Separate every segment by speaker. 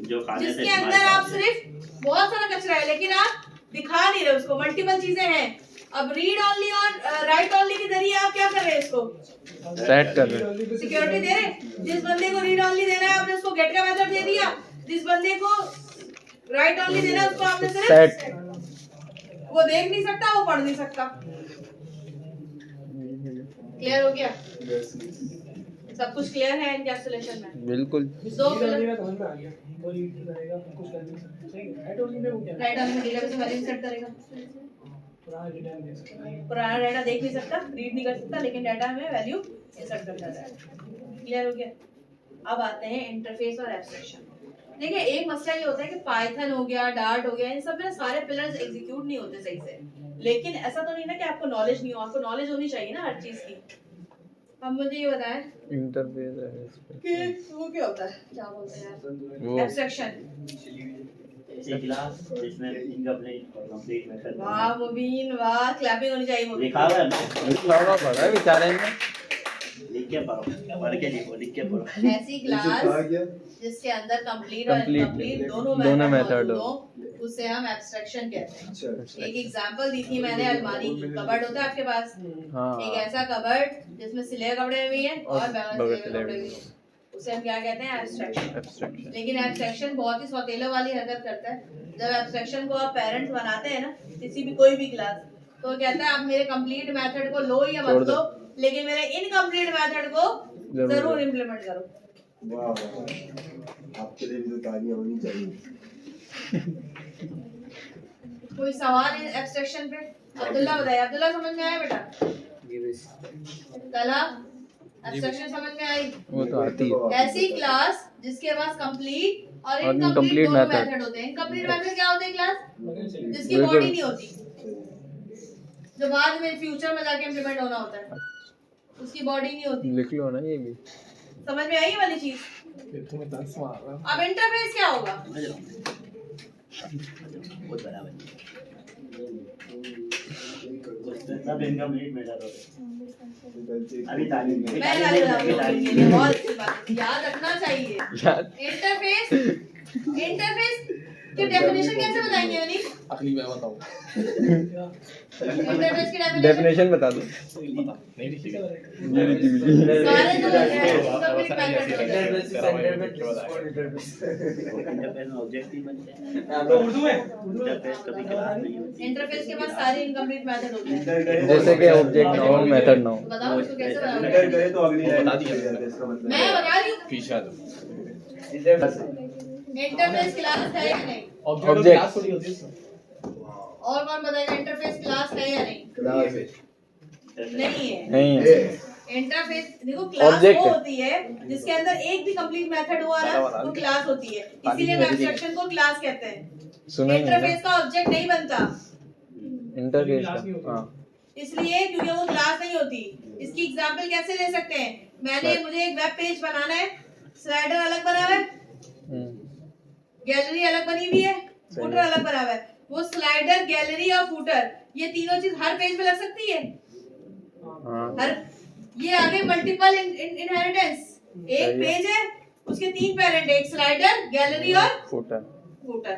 Speaker 1: जो खाने से
Speaker 2: जिसके अंदर आप सिर्फ बहुत सारा कचरा है लेकिन आप दिखा नहीं रहे उसको, मल्टीपल चीजें हैं। अब रीड ओनली और राइट ओनली के जरिए आप क्या कर रहे हैं, इसको
Speaker 3: सेट कर रहे हैं,
Speaker 2: सिक्योरिटी दे रहे हैं। जिस बंदे को रीड ओनली देना है आपने उसको गेट का मेथड दे दिया, जिस बंदे को राइट ओनली देना है उसको आपने सिर्फ
Speaker 3: सेट।
Speaker 2: वो देख नहीं सकता, वो पढ़ नहीं सकता। क्लियर हो गया? सब कुछ क्लियर है एनकैप्सुलेशन में?
Speaker 3: बिल्कुल।
Speaker 2: दो
Speaker 4: समझ में आ गया। वो रीड करेगा, कुछ कर नहीं सकता। सही है। राइट ओनली में वो क्या?
Speaker 2: राइट ओनली में डेटाबेस में वैल्यू इंसर्ट करेगा।
Speaker 4: पुराना डेटा दे सकता है।
Speaker 2: पुराना डाटा देख नहीं सकता, रीड नहीं कर सकता, लेकिन डाटा में वैल्यू इंसर्ट कर जाता है। क्लियर हो गया? अब आते हैं इंटरफेस और एब्स्ट्रैक्शन। देखिए एक मसला ये होता है कि पाइथन हो गया, डार्ट हो गया, इन सब में सारे पिलर्स एग्जीक्यूट नहीं होते सही से। लेकिन ऐसा तो नहीं ना कि आपको नॉलेज नहीं हो, आपको नॉलेज होनी चाहिए ना हर चीज की। अब मुझे ये बताएं
Speaker 3: इंटरफेस है
Speaker 2: कि वो क्या होता है, क्या बोलते हैं
Speaker 3: वो
Speaker 2: एब्स्ट्रैक्शन।
Speaker 1: एक क्लास जिसमें इनकम्प्लीट और कंप्लीट मेथड
Speaker 2: वाह मुबीन वाह, क्लैपिंग होनी चाहिए मुबीन।
Speaker 1: लिखा हुआ है ना,
Speaker 3: लगा पड़ा है बेचारे ने।
Speaker 1: लिख के पढ़ो, पढ़ के लिखो, लिख के पढ़ो।
Speaker 2: ऐसी क्लास जिसके अंदर कंप्लीट और
Speaker 3: Complete,
Speaker 2: इनकम्प्लीट
Speaker 3: दोनों
Speaker 2: दोनों
Speaker 3: method
Speaker 2: मेथड हो, उसे हम एब्स्ट्रैक्शन कहते हैं। एक एग्जांपल दी थी मैंने अलमारी की। कबर्ड होता है आपके पास,
Speaker 3: हाँ
Speaker 2: एक ऐसा कबर्ड जिसमें सिले कपड़े भी हैं और बगैर
Speaker 3: बगैर
Speaker 2: सिले
Speaker 3: सिले
Speaker 2: कपड़े भी हैं, उसे हम क्या कहते हैं एब्स्ट्रैक्शन।
Speaker 3: एब्स्ट्रैक्शन।
Speaker 2: लेकिन एब्स्ट्रैक्शन बहुत ही सौतेला वाली हरकत करता है। जब एब्स्ट्रैक्शन को आप पेरेंट्स बनाते हैं ना किसी भी कोई भी क्लास, तो कहता है आप मेरे कंप्लीट मेथड को लो या
Speaker 3: छोड़
Speaker 2: मत
Speaker 3: दो।
Speaker 2: लो, लेकिन मेरे इनकम्प्लीट मेथड को जरूर इम्प्लीमेंट करो।
Speaker 5: वाह वाह, आपके लिए भी तो तालियां होनी चाहिए।
Speaker 2: कोई सवाल एब्स्ट्रैक्शन पे? अब्दुल्ला बताइए। अब्दुल्ला समझ में आया बेटा? कला एब्स्ट्रैक्शन समझ में आई?
Speaker 3: वो तो आती है।
Speaker 2: ऐसी क्लास जिसके पास कंप्लीट और
Speaker 3: और
Speaker 2: इनकम्प्लीट
Speaker 3: incomplete
Speaker 2: दोनों
Speaker 3: method।
Speaker 2: मेथड होते हैं। इनकम्प्लीट मेथड क्या होते हैं क्लास? जिसकी
Speaker 3: बिल्कुल।
Speaker 2: बॉडी नहीं होती, जो बाद में फ्यूचर में जाके इम्प्लीमेंट होना होता है, उसकी बॉडी नहीं होती।
Speaker 3: लिख लो ना ये भी।
Speaker 2: समझ में आई ये वाली चीज?
Speaker 4: तुम्हें दस मार रहा।
Speaker 2: अब इंटरफेस क्या होगा?
Speaker 1: समझ लो, बहुत बराबर। सब इनकम्प्लीट मेथड होते हैं। अभी तालीम में
Speaker 2: मैं गाली बताऊंगी, बहुत अच्छी बात है, याद रखना चाहिए। इंटरफेस, इंटरफेस की डेफिनेशन कैसे बताएंगे अनिल?
Speaker 4: अगली मैं बताऊं।
Speaker 2: इंटरफेस की
Speaker 3: डेफिनेशन बता दो।
Speaker 4: नहीं लिखेगा।
Speaker 2: सारे जो कंप्लीट मेथड होते हैं।
Speaker 1: इंटरफेस में ऑब्जेक्ट ही बनते हैं।
Speaker 4: उर्दू में
Speaker 1: इंटरफेस कभी क्लास नहीं होती।
Speaker 2: इंटरफेस के पास सारे इनकम्प्लीट मेथड होते हैं।
Speaker 3: जैसे कि ऑब्जेक्ट ना हो, मेथड ना हो।
Speaker 2: बताओ इसको कैसे
Speaker 5: अगर
Speaker 2: बनाओगे?
Speaker 5: गए तो अगली लाइन
Speaker 4: बता दिया।
Speaker 5: इसका मतलब
Speaker 2: मैं बता रही हूँ।
Speaker 4: पीछा
Speaker 2: इंटरफेस क्लास है या नहीं?
Speaker 4: ऑब्जेक्ट क्लास थोड़ी होती है।
Speaker 2: और कौन बताएगा इंटरफेस क्लास है या नहीं? नहीं है।
Speaker 3: नहीं है।
Speaker 2: इंटरफेस देखो क्लास
Speaker 3: Object
Speaker 2: वो
Speaker 3: है।
Speaker 2: होती है जिसके अंदर एक भी कंप्लीट मेथड हुआ ना वो क्लास होती है। इसीलिए हम एब्स्ट्रैक्शन को क्लास कहते हैं।
Speaker 3: सुना नहीं
Speaker 2: इंटरफेस का ऑब्जेक्ट नहीं बनता,
Speaker 3: इंटरफेस का। हाँ
Speaker 2: इसलिए क्योंकि वो क्लास नहीं होती। इसकी एग्जांपल कैसे ले सकते हैं? मुझे एक वेब पेज बनाना है, स्लाइडर अलग बना हुआ है, गैलरी अलग बनी हुई है, फुटर अलग बना हुआ है। वो स्लाइडर, गैलरी और फुटर ये तीनों चीज हर पेज पे लग सकती है?
Speaker 3: हाँ।
Speaker 2: हर ये आगे मल्टीपल इनहेरिटेंस। एक पेज है उसके 3 पेरेंट, एक स्लाइडर, गैलरी और
Speaker 3: फुटर।
Speaker 2: फुटर।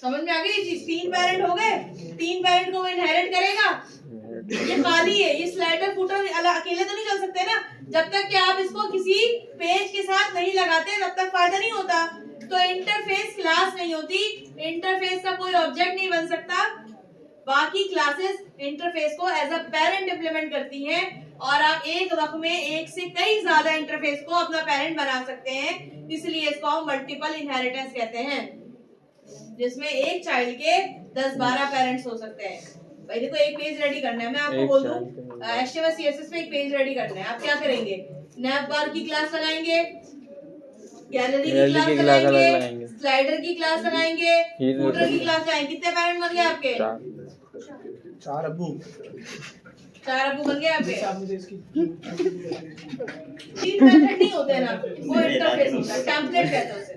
Speaker 2: समझ में आ गई ये चीज? 3 पेरेंट हो गए, 3 पेरेंट को वो इनहेरिट करेगा। ये खाली है, ये स्लाइडर फुटर अकेले तो नहीं चल सकते ना। जब तक कि आप इसको किसी पेज के साथ नहीं लगाते तब तक फायदा नहीं होता। तो इंटरफेस क्लास नहीं होती, इंटरफेस का कोई ऑब्जेक्ट नहीं बन सकता। बाकी क्लासेस इंटरफेस को एज अ पेरेंट इंप्लीमेंट करती हैं और आप एक वक्त में एक से कई ज्यादा इंटरफेस को अपना पेरेंट बना सकते हैं। इसलिए इसको हम मल्टीपल इनहेरिटेंस कहते हैं, जिसमें एक चाइल्ड के 10-12 पेरेंट्स हो सकते हैं। भाई देखो एक पेज रेडी करना है, मैं आपको बोल दूं HTML CSS पे एक पेज रेडी करना है, आप क्या करेंगे? नैवबार की क्लास लगाएंगे, गैलरी की क्लास लगाएंगे, स्लाइडर की क्लास लगाएंगे, फुटर की क्लास लगाएंगे। कितने पेरेंट बन गए आपके?
Speaker 4: 4 अब्बू
Speaker 2: 4 अब्बू बन गए आपके।
Speaker 4: मुझे इसकी
Speaker 2: 3 मेथड नहीं होते ना, वो इंटरफेस होता है, टेम्पलेट कहते हैं उसे।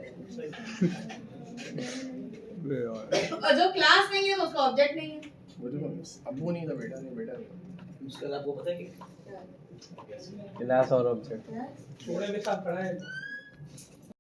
Speaker 2: और जो क्लास नहीं है तो उसका ऑब्जेक्ट नहीं है।
Speaker 4: अब्बू नहीं था, बेटा नहीं।
Speaker 1: उसका आपको पता है कि
Speaker 3: क्लास और ऑब्जेक्ट
Speaker 4: छोड़े के साथ पढ़ा है।